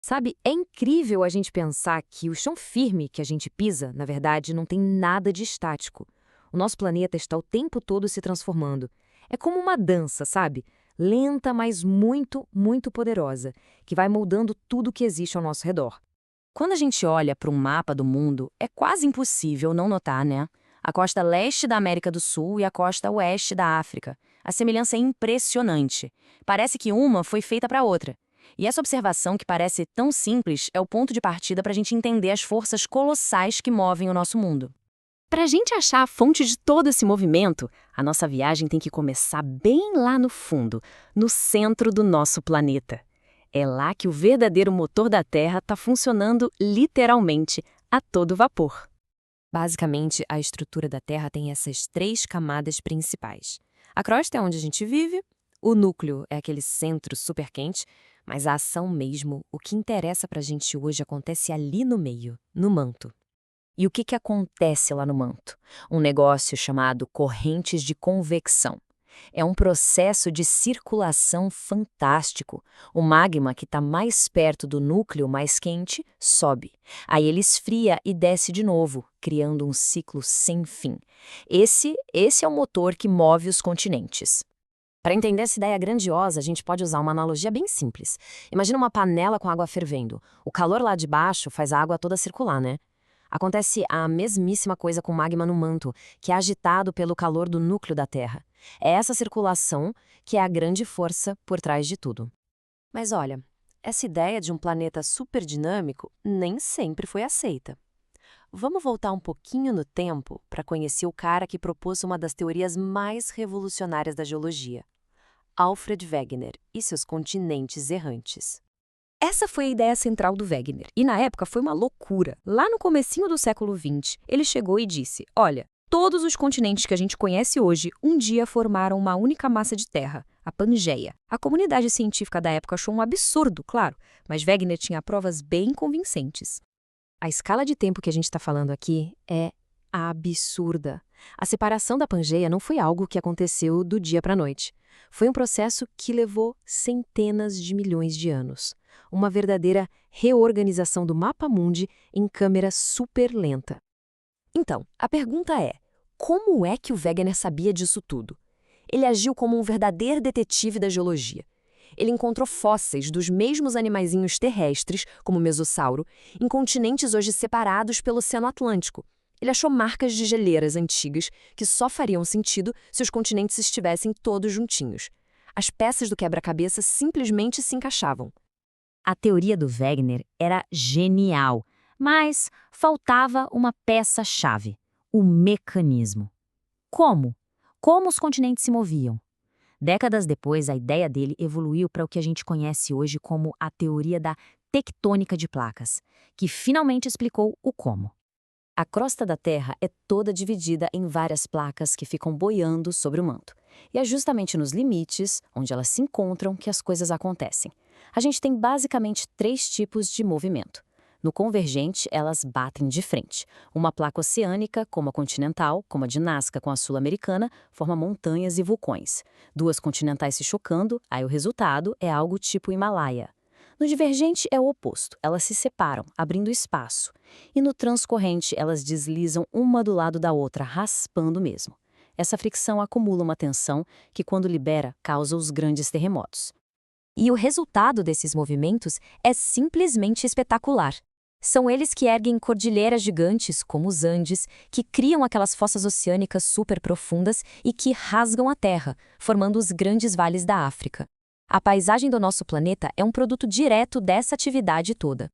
Sabe, é incrível a gente pensar que o chão firme que a gente pisa, na verdade, não tem nada de estático. O nosso planeta está o tempo todo se transformando. É como uma dança, sabe? Lenta, mas muito, muito poderosa, que vai moldando tudo que existe ao nosso redor. Quando a gente olha para um mapa do mundo, é quase impossível não notar, né? A costa leste da América do Sul e a costa oeste da África. A semelhança é impressionante. Parece que uma foi feita para a outra. E essa observação, que parece tão simples, é o ponto de partida para a gente entender as forças colossais que movem o nosso mundo. Para a gente achar a fonte de todo esse movimento, a nossa viagem tem que começar bem lá no fundo, no centro do nosso planeta. É lá que o verdadeiro motor da Terra está funcionando literalmente a todo vapor. Basicamente, a estrutura da Terra tem essas três camadas principais. A crosta é onde a gente vive, o núcleo é aquele centro super quente, mas a ação mesmo, o que interessa para a gente hoje, acontece ali no meio, no manto. E o que acontece lá no manto? Um negócio chamado correntes de convecção. É um processo de circulação fantástico. O magma que está mais perto do núcleo mais quente sobe. Aí ele esfria e desce de novo, criando um ciclo sem fim. Esse é o motor que move os continentes. Para entender essa ideia grandiosa, a gente pode usar uma analogia bem simples. Imagina uma panela com água fervendo. O calor lá de baixo faz a água toda circular, né? Acontece a mesmíssima coisa com o magma no manto, que é agitado pelo calor do núcleo da Terra. É essa circulação que é a grande força por trás de tudo. Mas olha, essa ideia de um planeta superdinâmico nem sempre foi aceita. Vamos voltar um pouquinho no tempo para conhecer o cara que propôs uma das teorias mais revolucionárias da geologia, Alfred Wegener e seus continentes errantes. Essa foi a ideia central do Wegener, e na época foi uma loucura. Lá no comecinho do século XX, ele chegou e disse, olha, todos os continentes que a gente conhece hoje um dia formaram uma única massa de terra, a Pangeia. A comunidade científica da época achou um absurdo, claro, mas Wegener tinha provas bem convincentes. A escala de tempo que a gente está falando aqui é absurda. A separação da Pangeia não foi algo que aconteceu do dia para a noite. Foi um processo que levou centenas de milhões de anos. Uma verdadeira reorganização do mapa mundi em câmera super lenta. Então, a pergunta é, como é que o Wegener sabia disso tudo? Ele agiu como um verdadeiro detetive da geologia. Ele encontrou fósseis dos mesmos animaizinhos terrestres, como o mesossauro, em continentes hoje separados pelo Oceano Atlântico. Ele achou marcas de geleiras antigas que só fariam sentido se os continentes estivessem todos juntinhos. As peças do quebra-cabeça simplesmente se encaixavam. A teoria do Wegener era genial, mas faltava uma peça-chave: o mecanismo. Como? Como os continentes se moviam? Décadas depois, a ideia dele evoluiu para o que a gente conhece hoje como a teoria da tectônica de placas, que finalmente explicou o como. A crosta da Terra é toda dividida em várias placas que ficam boiando sobre o manto. E é justamente nos limites, onde elas se encontram, que as coisas acontecem. A gente tem basicamente três tipos de movimento. No convergente, elas batem de frente. Uma placa oceânica, como a continental, como a de Nazca com a sul-americana, forma montanhas e vulcões. Duas continentais se chocando, aí o resultado é algo tipo Himalaia. No divergente é o oposto, elas se separam, abrindo espaço. E no transcorrente, elas deslizam uma do lado da outra, raspando mesmo. Essa fricção acumula uma tensão que, quando libera, causa os grandes terremotos. E o resultado desses movimentos é simplesmente espetacular. São eles que erguem cordilheiras gigantes, como os Andes, que criam aquelas fossas oceânicas super profundas e que rasgam a Terra, formando os grandes vales da África. A paisagem do nosso planeta é um produto direto dessa atividade toda.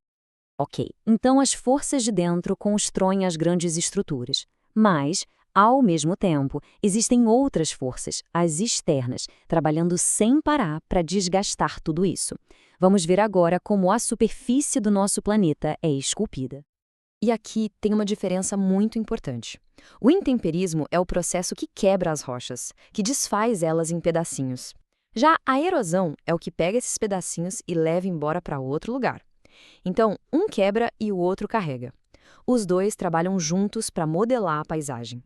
Ok, então as forças de dentro constroem as grandes estruturas. Mas, ao mesmo tempo, existem outras forças, as externas, trabalhando sem parar para desgastar tudo isso. Vamos ver agora como a superfície do nosso planeta é esculpida. E aqui tem uma diferença muito importante. O intemperismo é o processo que quebra as rochas, que desfaz elas em pedacinhos. Já a erosão é o que pega esses pedacinhos e leva embora para outro lugar. Então, um quebra e o outro carrega. Os dois trabalham juntos para modelar a paisagem.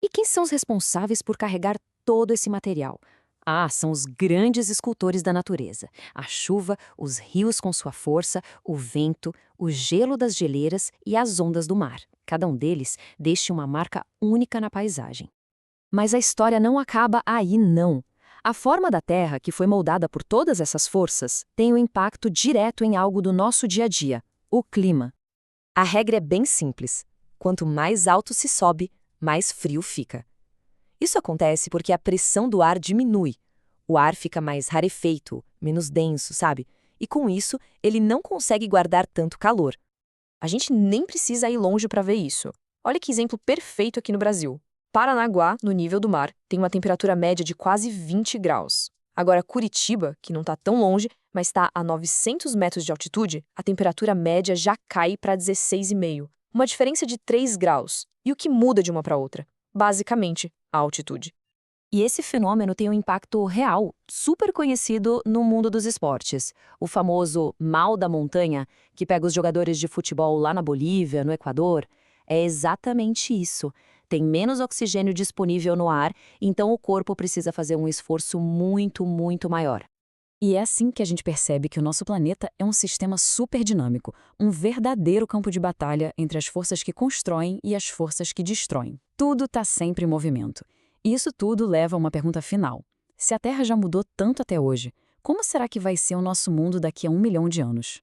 E quem são os responsáveis por carregar todo esse material? Ah, são os grandes escultores da natureza. A chuva, os rios com sua força, o vento, o gelo das geleiras e as ondas do mar. Cada um deles deixa uma marca única na paisagem. Mas a história não acaba aí, não. A forma da Terra, que foi moldada por todas essas forças, tem um impacto direto em algo do nosso dia a dia: o clima. A regra é bem simples. Quanto mais alto se sobe, mais frio fica. Isso acontece porque a pressão do ar diminui. O ar fica mais rarefeito, menos denso, sabe? E com isso, ele não consegue guardar tanto calor. A gente nem precisa ir longe para ver isso. Olha que exemplo perfeito aqui no Brasil. Paranaguá, no nível do mar, tem uma temperatura média de quase 20 graus. Agora, Curitiba, que não está tão longe, mas está a 900 metros de altitude, a temperatura média já cai para 16,5. Uma diferença de 3 graus. E o que muda de uma para outra? Basicamente, a altitude. E esse fenômeno tem um impacto real, super conhecido no mundo dos esportes. O famoso mal da montanha, que pega os jogadores de futebol lá na Bolívia, no Equador, é exatamente isso. Tem menos oxigênio disponível no ar, então o corpo precisa fazer um esforço muito, muito maior. E é assim que a gente percebe que o nosso planeta é um sistema super dinâmico, um verdadeiro campo de batalha entre as forças que constroem e as forças que destroem. Tudo está sempre em movimento. E isso tudo leva a uma pergunta final. Se a Terra já mudou tanto até hoje, como será que vai ser o nosso mundo daqui a 1 milhão de anos?